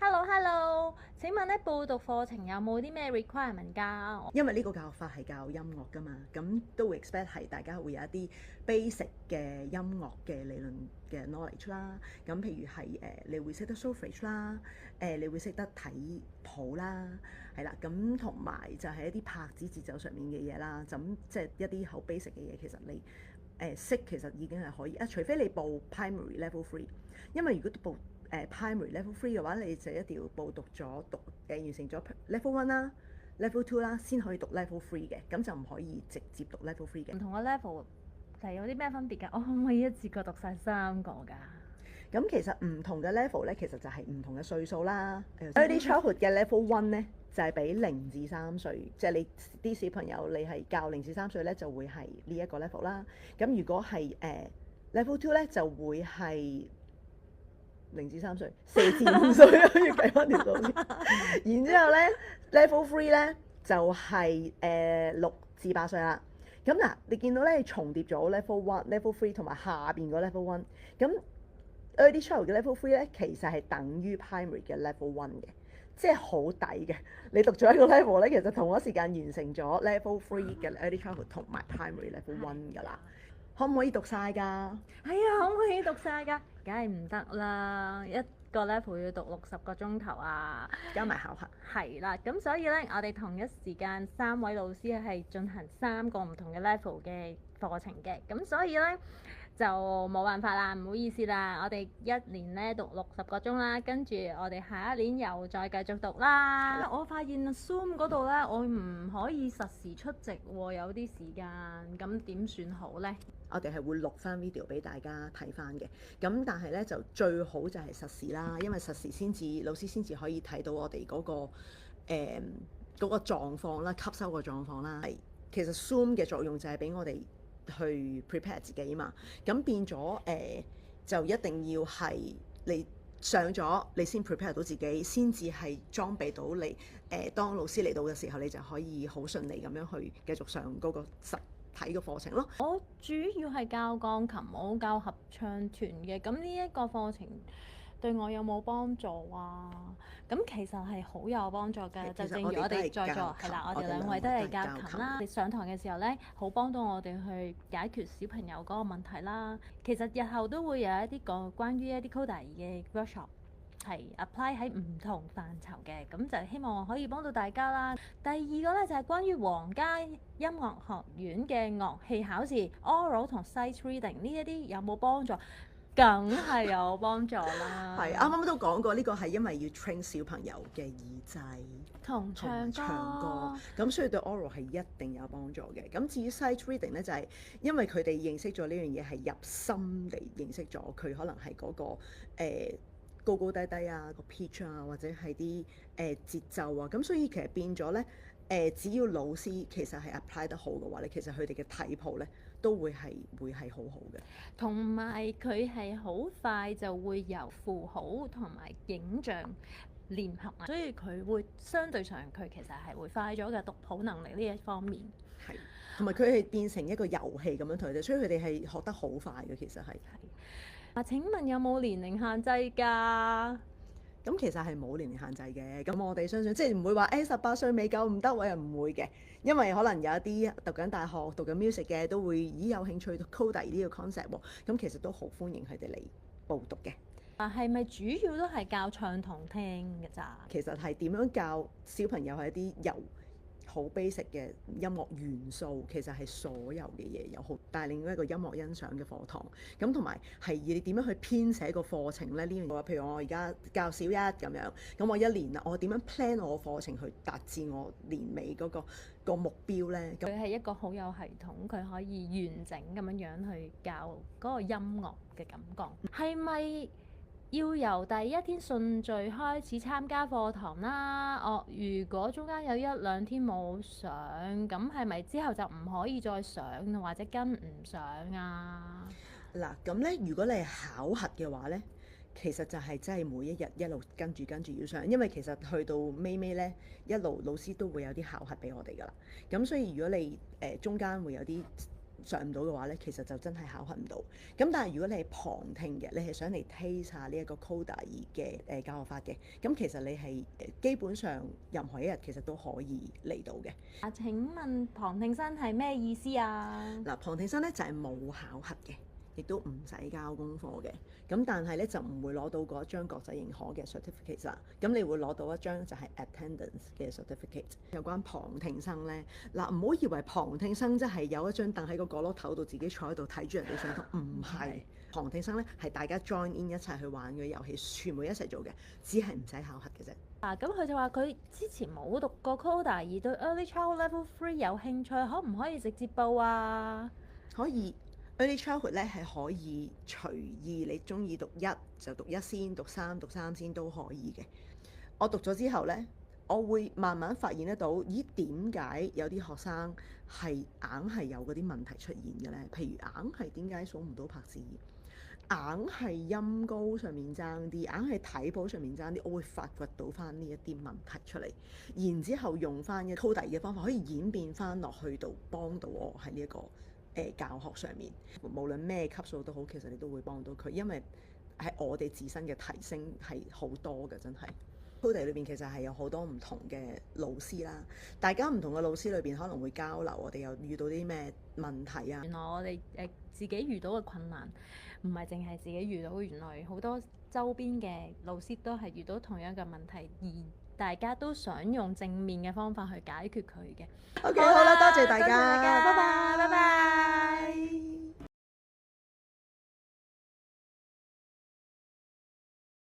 Hello，請問咧報讀課程有冇啲咩 requirement 㗎？因為呢個教學法係教音樂㗎嘛，咁都會 expect 係大家會有一啲 basic 嘅音樂嘅理論嘅 knowledge 啦。咁譬如係你會識得 solfege 啦，你會識得睇譜啦，係啦。咁同埋就係一啲拍子節奏上面嘅嘢啦。咁即係一啲好 basic 嘅嘢，其實你識其實已經係可以除非你報 primary level 3，因為如果報primary level 3嘅話，你就一定要報完成咗 level 1啦、level 2啦，先可以讀 level 3嘅，咁就唔可以直接讀 level 3嘅。唔同嘅 level 係有啲咩分別㗎？我可唔可以一次過讀晒3個㗎？咁其實唔同嘅 level 咧，其實就係唔同嘅歲數啦。Early childhood 嘅 level 1咧，就係俾0至3歲，即係你啲小朋友你係教0至3歲咧，就會係呢一個 level 啦。咁如果係level 2咧，就會係0至3歲，4至5歲啊，要計翻條數先。然之後咧，level 3咧就係6至8歲啦。咁嗱，你見到咧重疊咗 level 1、level 3同埋下邊個 level 1。咁 early child 嘅 level 3咧，其實係等於 primary 嘅 level 1嘅，即係好抵嘅。你讀咗一個 level 咧，其實同一時間完成咗 level 3嘅 early childhood 同埋 primary level 1㗎啦。可唔可以讀晒㗎？係啊，可唔可以讀晒㗎？梗係唔得啦，一個 level 要讀60個鐘頭啊！加埋考核。係啦，咁所以咧，我哋同一時間3位老師係進行3個唔同嘅 level 嘅課程嘅，咁所以咧就冇辦法啦，唔好意思啦，我哋一年咧讀60個鐘啦，跟住我哋下一年又再繼續讀啦。我發現 Zoom 嗰度咧，我唔可以實時出席喎，有啲時間，咁點算好呢？我哋係會錄翻 video 俾大家睇翻嘅，咁但係咧就最好就係實時啦，因為實時老師先至可以睇到我哋嗰個狀況啦，吸收個狀況啦。其實 Zoom 嘅作用就係俾我哋去 prepare 自己嘛，咁變咗就一定要係你上咗你先 prepare 到自己，先至係裝備到你當老師嚟到嘅時候，你就可以好順利咁樣去繼續上嗰個實體嘅課程咯。我主要係教鋼琴，冇教合唱團嘅。咁呢一個課程對我有冇幫助啊？咁其實係好有幫助嘅，就正如我哋在座係啦，我哋兩位都係教琴啦。你上堂嘅時候咧，好幫到我哋去解決小朋友嗰個問題啦。其實日後都會有一啲個關於一啲 Coder 嘅 workshop。係 apply 喺唔同範疇嘅，咁就希望可以幫到大家啦。第二個咧就係關於皇家音樂學院嘅樂器考試 oral 同 sight reading 呢一啲有冇幫助？梗係有幫助啦。係啱啱都講過，呢個係因為要 train 小朋友嘅耳仔同唱歌，咁所以對 oral 係一定有幫助嘅。咁至於 sight reading 咧，就係因為佢哋認識咗呢樣嘢係入心地認識咗，佢可能係嗰個高高低低啊，個 pitch 啊，或者係啲節奏啊，咁所以其實變咗咧只要老師其實係 apply 得好嘅話咧，其實佢哋嘅睇譜咧都會係好好嘅。同埋佢係好快就會由符號同埋影像聯合，所以佢會相對上佢其實係會快咗嘅讀譜能力呢一方面。係，同埋佢係變成一個遊戲咁樣同佢哋，所以佢哋係學得好快嘅。其實係。請問有冇年齡限制㗎？咁其實係冇年齡限制嘅。咁我哋相信，即係唔會話18歲未夠唔得，我又唔會嘅。因為可能有一啲讀緊大學、讀緊 music 嘅都會有興趣 Coder 呢個 concept 喎。咁其實都好歡迎佢哋嚟報讀嘅。係咪主要都係教唱同聽嘅咋？其實係點樣教小朋友係一啲由好 basic 嘅音樂元素，其實係所有嘅嘢有好帶領一個音樂欣賞嘅課堂。咁同埋係你點樣去編寫個課程咧？呢樣嘢，譬如我而家教小一咁樣，咁我一年啦，我點樣 plan 我課程去達至我年尾嗰個目標咧？佢係一個好有系統，佢可以完整咁樣去教嗰個音樂嘅感覺，係咪？要由第一天順序開始參加課堂啦。如果中間有1、2天冇上，咁係咪之後就唔可以再上或者跟唔上啊？嗱，咁咧，如果你係考核嘅話咧，其實就係真係每一日一路跟住要上，因為其實去到尾咧，一路老師都會有啲考核俾我哋噶啦。咁所以如果你中間會有啲上唔到嘅話咧，其實就真係考核唔到。咁但係如果你係旁聽嘅，你係想嚟 taste 下呢一個 Coder 嘅教學法嘅，咁其實你係基本上任何一日其實都可以嚟到嘅。請問旁聽生係咩意思啊？嗱，旁聽生咧就係冇考核嘅，亦都唔使交功課嘅。咁但係咧就唔會攞到嗰一張國際認可嘅 certificate 啦。咁你會攞到一張就係 attendance 嘅 certificate。有關旁聽生咧，嗱，唔好以為旁聽生即係有一張凳喺個角落頭度自己坐喺度睇住人哋上堂，唔係。旁聽生咧係大家 join in 一齊去玩嘅遊戲，全部一齊做嘅，只係唔使考核嘅啫。咁佢就話佢之前冇讀過 Coder 而對 Early Childhood Level 3有興趣，可唔可以直接報啊？可以。Early Childhood 咧係可以隨意，你中意讀一就讀一先，讀三先都可以嘅。我讀咗之後咧，我會慢慢發現得到，咦，點解有啲學生係硬係有嗰啲問題出現嘅咧？譬如硬係點解數唔到拍子，硬係音高上面爭啲，硬係睇譜上面爭啲，我會發掘到翻呢一啲問題出嚟，然之後用翻嘅 Coder 嘅方法可以演變翻落去到幫到我喺呢一個教學上面，無論咩級數都好，其實你都會幫到佢，因為係我哋自身嘅提升係好多嘅，真係。Coder 裏邊其實係有好多唔同嘅老師啦，大家唔同嘅老師裏邊可能會交流，我哋又遇到啲咩問題啊？原來我哋自己遇到嘅困難唔係淨係自己遇到，原來好多周邊嘅老師都係遇到同樣嘅問題，而大家都想用正面嘅方法去解決佢嘅。OK，好啦，多謝大家，拜拜，拜拜。